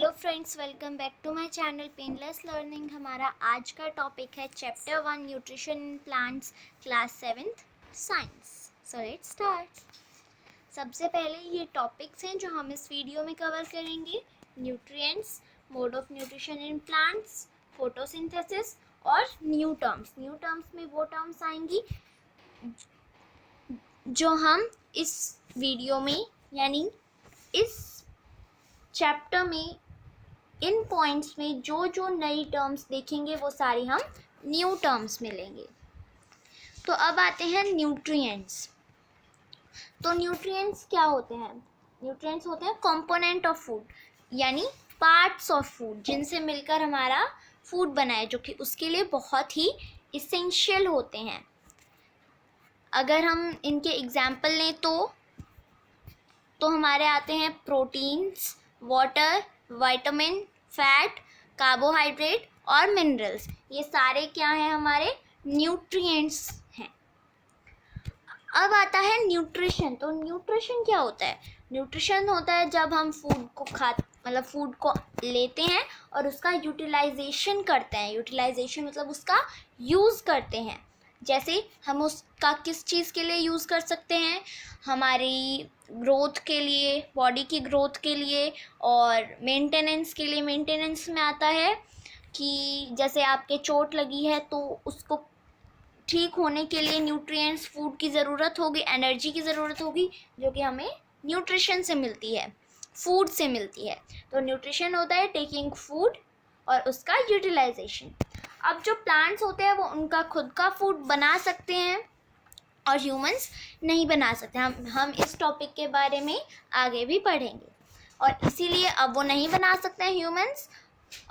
Hello friends, welcome back to my channel painless learning. हमारा आज का टॉपिक है chapter 1 nutrition in plants, class 7th science. So let's start. सबसे पहले ये टॉपिक्स हैं जो हम इस वीडियो में कवर करेंगे: nutrients, mode of nutrition in plants, photosynthesis और न्यू टर्म्स। न्यू टर्म्स में वो टर्म्स आएंगी जो हम इस वीडियो में यानी इस चैप्टर में इन पॉइंट्स में जो जो नई टर्म्स देखेंगे वो सारी हम न्यू टर्म्स में लेंगे। तो अब आते हैं न्यूट्रिएंट्स। तो न्यूट्रिएंट्स क्या होते हैं? न्यूट्रिएंट्स होते हैं कंपोनेंट ऑफ फूड, यानी पार्ट्स ऑफ फूड जिनसे मिलकर हमारा फूड बना है, जो कि उसके लिए बहुत ही इसेंशियल होते हैं। अगर हम इनके एग्जाम्पल लें तो हमारे आते हैं proteins, water, vitamin, fat, carbohydrate और मिनरल्स। ये सारे क्या हैं? हमारे न्यूट्रिएंट्स हैं। अब आता है न्यूट्रिशन। तो न्यूट्रिशन क्या होता है? न्यूट्रिशन होता है जब हम फूड को फूड को लेते हैं और उसका यूटिलाइजेशन करते हैं। यूटिलाइजेशन मतलब उसका यूज़ करते हैं। जैसे हम उसका किस चीज़ के लिए यूज़ कर सकते हैं? हमारी ग्रोथ के लिए, बॉडी की ग्रोथ के लिए और मेंटेनेंस के लिए। मेंटेनेंस में आता है कि जैसे आपके चोट लगी है तो उसको ठीक होने के लिए न्यूट्रिएंट्स, फूड की ज़रूरत होगी, एनर्जी की ज़रूरत होगी, जो कि हमें न्यूट्रिशन से मिलती है, फूड से मिलती है। तो न्यूट्रिशन होता है टेकिंग फूड और उसका यूटिलाइजेशन। अब जो प्लांट्स होते हैं वो उनका खुद का फूड बना सकते हैं और ह्यूमंस नहीं बना सकते। हम इस टॉपिक के बारे में आगे भी पढ़ेंगे। और इसीलिए अब वो नहीं बना सकते हैं ह्यूमंस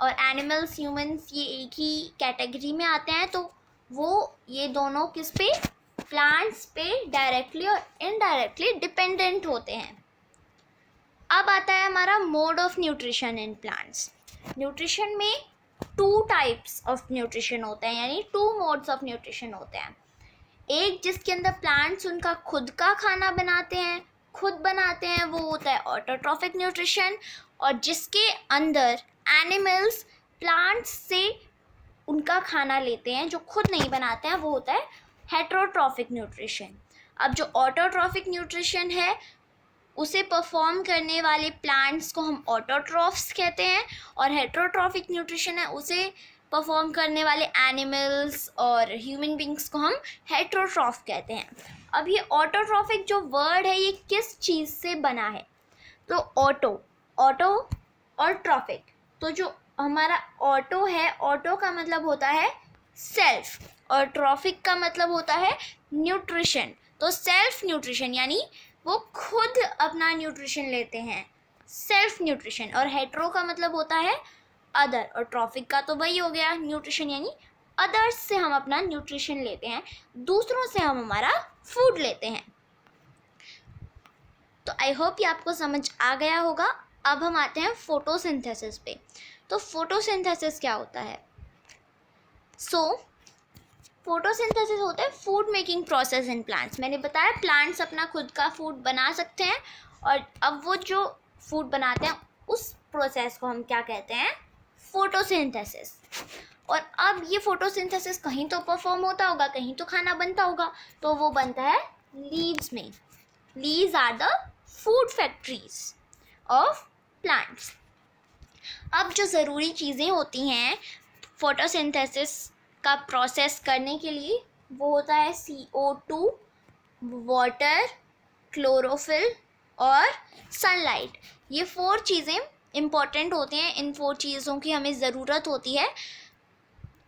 और एनिमल्स। ह्यूमंस ये एक ही कैटेगरी में आते हैं। तो वो ये दोनों किस पे? प्लांट्स पे डायरेक्टली और इनडायरेक्टली डिपेंडेंट होते हैं। अब आता है हमारा mode of nutrition in plants. Nutrition में 2 टाइप्स ऑफ न्यूट्रिशन होते हैं, यानी 2 मोड्स ऑफ न्यूट्रिशन होते हैं। एक जिसके अंदर प्लांट्स उनका खुद का खाना बनाते हैं, वो होता है ऑटोट्रॉफिक न्यूट्रिशन। और जिसके अंदर एनिमल्स प्लांट्स से उनका खाना लेते हैं, जो खुद नहीं बनाते हैं, वो होता है हेटरोट्रॉफिक न्यूट्रिशन। अब जो ऑटोट्रॉफिक न्यूट्रिशन है उसे परफॉर्म करने वाले प्लांट्स को हम ऑटोट्रॉफ्स कहते हैं, और हेटरोट्रॉफिक न्यूट्रिशन है उसे परफॉर्म करने वाले एनिमल्स और ह्यूमन बींग्स को हम हेटरोट्रॉफ कहते हैं। अब ये ऑटोट्रॉफिक जो वर्ड है ये किस चीज़ से बना है? तो ऑटो और ट्रॉफिक। तो जो हमारा ऑटो है, ऑटो का मतलब होता है सेल्फ और ट्रॉफिक का मतलब होता है न्यूट्रिशन। तो सेल्फ न्यूट्रिशन यानी वो खुद अपना न्यूट्रिशन लेते हैं, सेल्फ न्यूट्रिशन। और हेट्रो का मतलब होता है अदर, और ट्रॉफिक का तो वही हो गया न्यूट्रिशन, यानी अदर्स से हम अपना न्यूट्रिशन लेते हैं, दूसरों से हम हमारा फूड लेते हैं। तो आई होप ये आपको समझ आ गया होगा। अब हम आते हैं फोटोसिंथेसिस पे। तो फोटोसिंथेसिस क्या होता है? फोटोसिंथेसिस होता है food making process in plants. मैंने बताया प्लांट्स अपना खुद का फूड बना सकते हैं, और अब वो जो फूड बनाते हैं उस प्रोसेस को हम क्या कहते हैं? फोटोसिंथेसिस। और अब ये फोटोसिंथेसिस कहीं तो परफॉर्म होता होगा, कहीं तो खाना बनता होगा, तो वो बनता है लीव्स में। Leaves are the food factories of plants. अब जो ज़रूरी चीज़ें होती हैं फोटोसिंथेसिस का प्रोसेस करने के लिए, वो होता है CO2, वाटर, क्लोरोफिल और सनलाइट। ये 4 चीज़ें इम्पॉर्टेंट होती हैं। इन 4 चीज़ों की हमें ज़रूरत होती है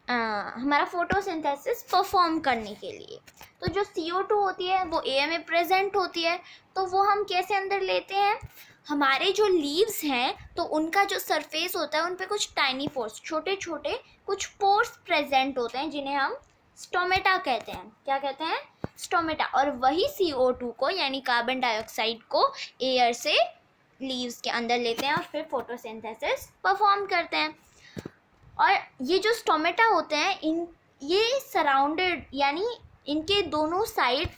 हमारा फोटोसिंथेसिस परफॉर्म करने के लिए। तो जो CO2 होती है वो एयर में प्रेजेंट होती है, तो वो हम कैसे अंदर लेते हैं? हमारे जो लीव्स हैं तो उनका जो सरफेस होता है उन पे कुछ टाइनी पोर्स, छोटे छोटे कुछ पोर्स प्रेजेंट होते हैं, जिन्हें हम स्टोमेटा कहते हैं। क्या कहते हैं? स्टोमेटा। और वही CO2 को यानी कार्बन डाइऑक्साइड को एयर से लीव्स के अंदर लेते हैं और फिर फोटोसिंथेसिस परफॉर्म करते हैं। और ये जो स्टोमेटा होते हैं ये सराउंडेड, यानी इनके दोनों साइड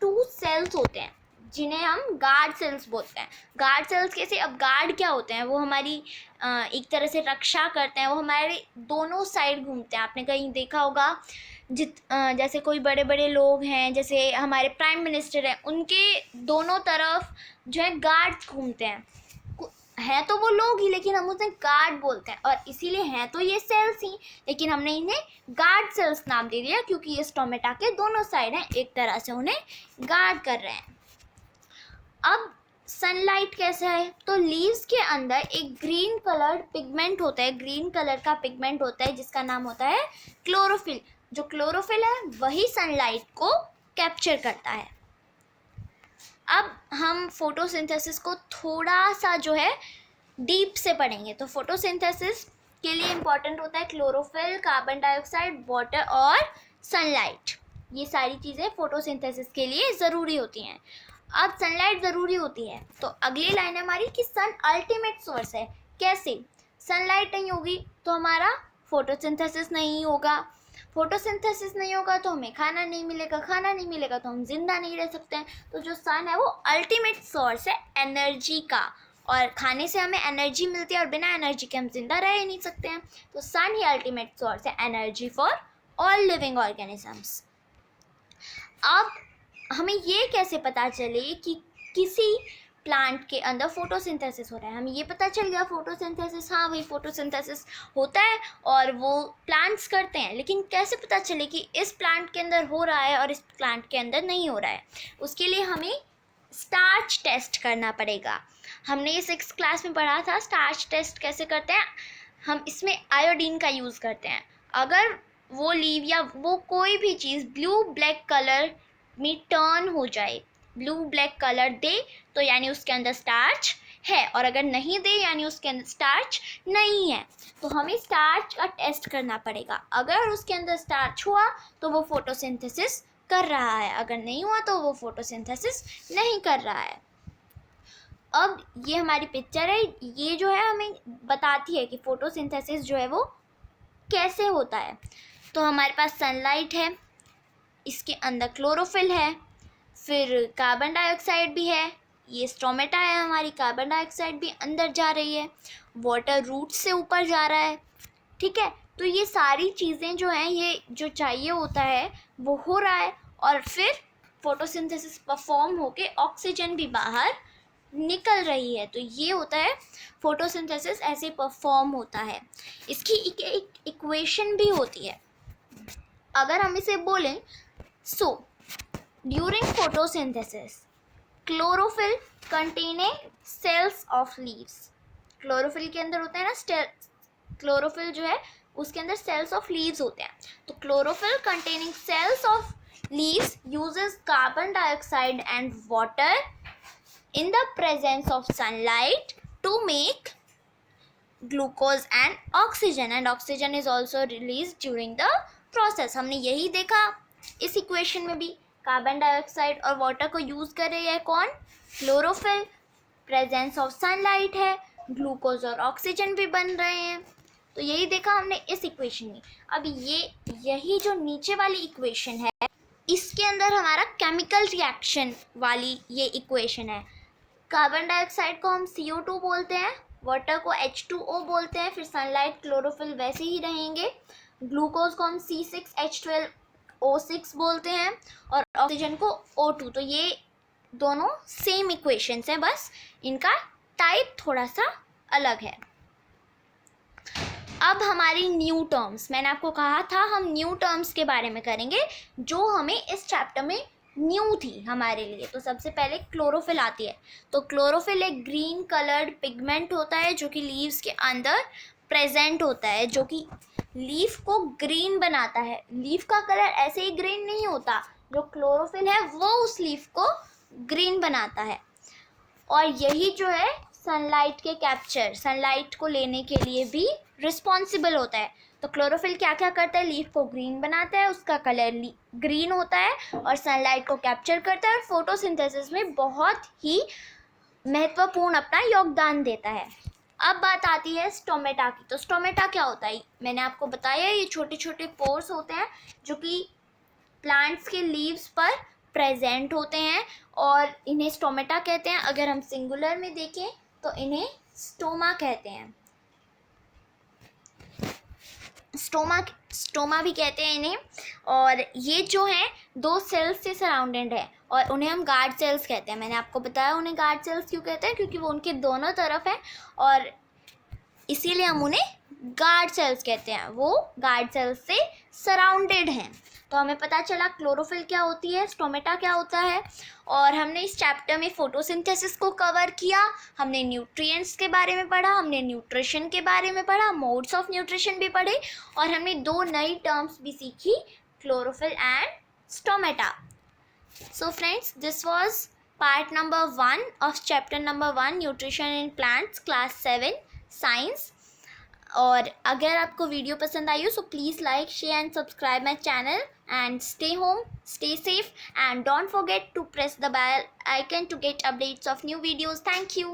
2 सेल्स होते हैं, जिन्हें हम गार्ड सेल्स बोलते हैं। गार्ड सेल्स कैसे, अब गार्ड क्या होते हैं, वो हमारी एक तरह से रक्षा करते हैं, वो हमारे दोनों साइड घूमते हैं। आपने कहीं देखा होगा जैसे कोई बड़े बड़े लोग हैं, जैसे हमारे प्राइम मिनिस्टर हैं, उनके दोनों तरफ जो है गार्ड्स घूमते हैं। हैं तो वो लोग ही, लेकिन हम उन्हें गार्ड बोलते हैं, और इसीलिए हैं तो ये सेल्स ही, लेकिन हमने इन्हें गार्ड सेल्स नाम दे दिया क्योंकि ये स्टोमेटा के दोनों साइड हैं, एक तरह से उन्हें गार्ड कर रहे हैं। अब सनलाइट कैसा है, तो लीव्स के अंदर एक ग्रीन कलर पिगमेंट होता है, ग्रीन कलर का पिगमेंट होता है जिसका नाम होता है क्लोरोफिल। जो क्लोरोफिल है वही सनलाइट को कैप्चर करता है। अब हम फोटोसिंथेसिस को थोड़ा सा जो है डीप से पढ़ेंगे। तो फोटोसिंथेसिस के लिए इम्पॉर्टेंट होता है क्लोरोफिल, कार्बन डाइऑक्साइड, वाटर और सनलाइट। ये सारी चीज़ें फोटोसिंथेसिस के लिए ज़रूरी होती हैं। अब सनलाइट ज़रूरी होती है तो अगली लाइन है हमारी कि सन अल्टीमेट सोर्स है। कैसे, सनलाइट नहीं होगी तो हमारा फोटोसिंथेसिस नहीं होगा, फोटोसिंथेसिस नहीं होगा तो हमें खाना नहीं मिलेगा, खाना नहीं मिलेगा तो हम जिंदा नहीं रह सकते हैं। तो जो सन है वो अल्टीमेट सोर्स है एनर्जी का, और खाने से हमें एनर्जी मिलती है, और बिना एनर्जी के हम जिंदा रह ही नहीं सकते हैं। तो सन ही अल्टीमेट सोर्स है energy for all living organisms. अब हमें ये कैसे पता चले कि किसी प्लांट के अंदर फोटोसिंथेसिस हो रहा है, हमें ये पता चल गया फोटोसिंथेसिस, हाँ भाई फोटोसिंथेसिस होता है और वो प्लांट्स करते हैं, लेकिन कैसे पता चले कि इस प्लांट के अंदर हो रहा है और इस प्लांट के अंदर नहीं हो रहा है। उसके लिए हमें स्टार्च टेस्ट करना पड़ेगा। हमने ये 6th क्लास में पढ़ा था स्टार्च टेस्ट कैसे करते हैं। हम इसमें आयोडीन का यूज़ करते हैं। अगर वो लीव या वो कोई भी चीज़ ब्लू ब्लैक कलर में टर्न हो जाए, ब्लू ब्लैक कलर दे, तो यानी उसके अंदर स्टार्च है, और अगर नहीं दे यानी उसके अंदर स्टार्च नहीं है। तो हमें स्टार्च का टेस्ट करना पड़ेगा। अगर उसके अंदर स्टार्च हुआ तो वो फोटोसिंथेसिस कर रहा है, अगर नहीं हुआ तो वो फोटोसिंथेसिस नहीं कर रहा है। अब ये हमारी पिक्चर है, ये जो है हमें बताती है कि फोटोसिंथेसिस जो है वो कैसे होता है। तो हमारे पास सनलाइट है, इसके अंदर क्लोरोफिल है, फिर कार्बन डाइऑक्साइड भी है, ये स्टोमेटा है हमारी, कार्बन डाइऑक्साइड भी अंदर जा रही है, वाटर रूट से ऊपर जा रहा है, ठीक है। तो ये सारी चीज़ें जो हैं, ये जो चाहिए होता है वो हो रहा है, और फिर फोटोसिंथेसिस परफॉर्म होके ऑक्सीजन भी बाहर निकल रही है। तो ये होता है फोटोसिंथेसिस, ऐसे परफॉर्म होता है। इसकी एक इक्वेशन भी होती है। अगर हम इसे बोलें, so during photosynthesis chlorophyll containing cells of leaves, chlorophyll के अंदर होता है ना, क्लोरोफिल जो है उसके अंदर सेल्स ऑफ लीव्स होते हैं। तो chlorophyll containing cells of leaves uses carbon dioxide and water in the presence of sunlight to make glucose and oxygen is also released during the process। हमने यही देखा इस इक्वेशन में भी, कार्बन डाइऑक्साइड और वाटर को यूज़ कर रही है कौन, क्लोरोफिल, प्रेजेंस ऑफ सनलाइट है, ग्लूकोज और ऑक्सीजन भी बन रहे हैं। तो यही देखा हमने इस इक्वेशन में। अब यही जो नीचे वाली इक्वेशन है, इसके अंदर हमारा केमिकल रिएक्शन वाली ये इक्वेशन है। कार्बन डाइऑक्साइड को हम CO2 बोलते हैं, वाटर को H2O बोलते हैं, फिर सनलाइट क्लोरोफिल वैसे ही रहेंगे, ग्लूकोज को हम C6H12O6 बोलते हैं, और ऑक्सीजन को O2। तो ये दोनों सेम इक्वेशंस हैं, बस इनका टाइप थोड़ा सा अलग है। अब हमारी न्यू टर्म्स, मैंने आपको कहा था हम न्यू टर्म्स के बारे में करेंगे जो हमें इस चैप्टर में न्यू थी हमारे लिए। तो सबसे पहले क्लोरोफिल आती है। तो क्लोरोफिल एक ग्रीन कलर्ड पिगमेंट होता है जो कि लीव्स के अंदर प्रेजेंट होता है, जो कि लीफ को ग्रीन बनाता है। लीफ का कलर ऐसे ही ग्रीन नहीं होता, जो क्लोरोफिल है वो उस लीफ को ग्रीन बनाता है। और यही जो है सनलाइट के कैप्चर, सनलाइट को लेने के लिए भी रिस्पॉन्सिबल होता है। तो क्लोरोफिल क्या क्या करता है, लीफ को ग्रीन बनाता है, उसका कलर ग्रीन होता है, और सनलाइट को कैप्चर करता है, और फोटोसिंथेसिस में बहुत ही महत्वपूर्ण अपना योगदान देता है। अब बात आती है स्टोमेटा की। तो स्टोमेटा क्या होता है, मैंने आपको बताया ये छोटे छोटे पोर्स होते हैं जो कि प्लांट्स के लीव्स पर प्रेजेंट होते हैं और इन्हें स्टोमेटा कहते हैं। अगर हम सिंगुलर में देखें तो इन्हें स्टोमा कहते हैं, स्टोमा भी कहते हैं इन्हें। और ये जो है 2 सेल्स से सराउंडेड है और उन्हें हम गार्ड सेल्स कहते हैं। मैंने आपको बताया उन्हें गार्ड सेल्स क्यों कहते हैं, क्योंकि वो उनके दोनों तरफ है और इसीलिए हम उन्हें गार्ड सेल्स कहते हैं, वो गार्ड सेल्स से सराउंडेड हैं। तो हमें पता चला क्लोरोफिल क्या होती है, स्टोमेटा क्या होता है, और हमने इस चैप्टर में फोटोसिंथेसिस को कवर किया, हमने न्यूट्रिएंट्स के बारे में पढ़ा, हमने न्यूट्रिशन के बारे में पढ़ा, मोड्स ऑफ न्यूट्रिशन भी पढ़े, और हमने 2 नई टर्म्स भी सीखी, chlorophyll and stomata. So friends, this was part number 1 of chapter number 1 nutrition in plants class 7 science। और अगर आपको वीडियो पसंद आई हो so please like share and subscribe my channel and stay home, stay safe and don't forget to press the bell icon to get updates of new videos. Thank you.